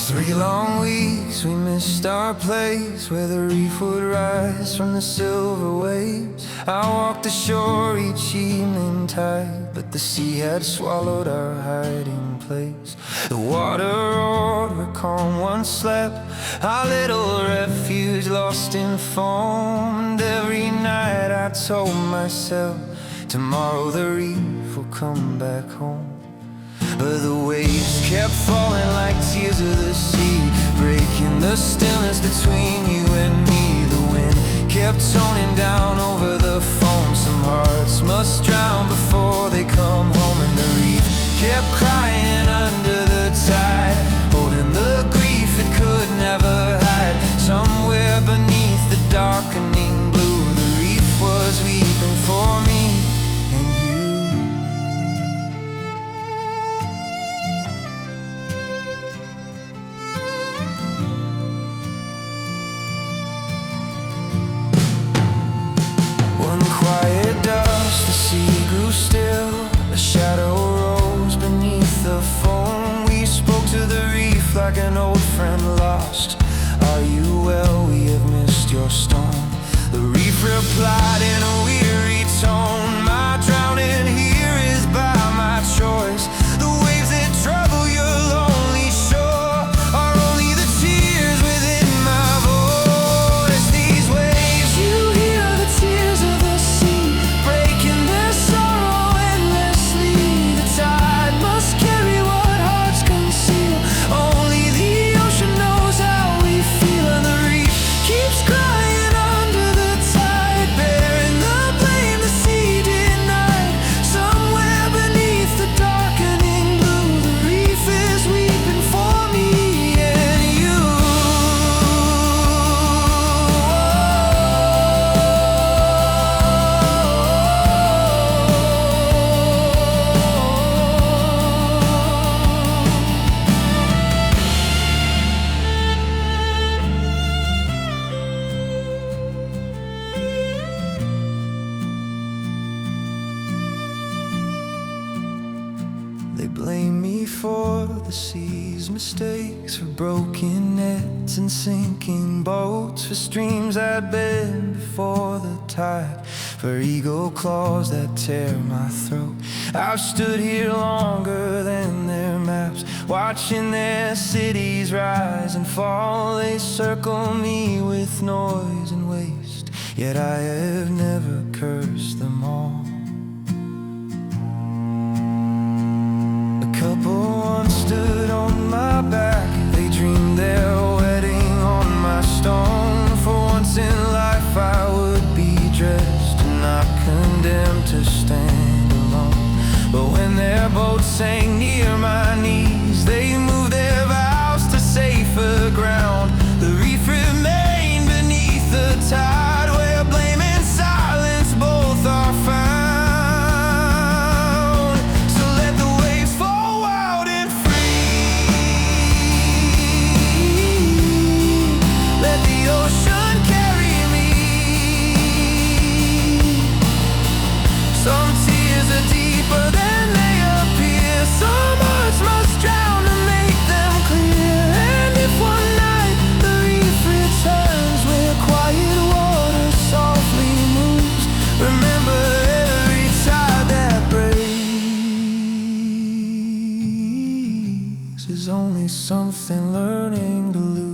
3 long weeks we missed our place, where the reef would rise from the silver waves. I walked ashore each evening tide, but the sea had swallowed our hiding place. The water roared where calm once slept, our little refuge lost in foam. And every night I told myself, tomorrow the reef will come back home. But the waves kept falling like tears of the sea, breaking the stillness between you and me. The wind kept toning down over the foam. Some hearts must drown before they come home. And the reef kept crying under the tide, holding the grief it could never hide. Somewhere beneath the darkening blue, the reef was weeping for me. Quiet dusk, the sea grew still, a shadow rose beneath the foam. We spoke to the reef like an old friend lost. Are you well? We have missed your stone. The reef replied in a weary tone, my drowning here is by my choice. The waves that trouble your lonely shore are only the tears within my voice. These waves, you hear the tears of the sea, breaking their sorrow endlessly. The tide must carry what hearts conceal, only the ocean knows how we feel. And the reef keeps crying under the tide, bearing the blame the sea denied. Somewhere beneath the darkening blue, the reef is weeping for me and you. They blame me for the sea's mistakes, for broken nets and sinking boats, for streams that bend before the tide, for eagle claws that tear my throat. I've stood here longer than their maps, watching their cities rise and fall. They circle me with noise and waste, yet I have never cursed them all. Couple once stood on my back, they dreamed their wedding on my stone. For once in life I would be dressed and not condemned to stand alone. But when their boat sank near my knees, they moved their vows to safer ground. The reef remained beneath the tide, where blame and silence both are found. Some tears are deeper than they appear, some hearts must drown to make them clear. And if one night the reef returns, where quiet water softly moves, remember every tide that breaks is only something learning to lose.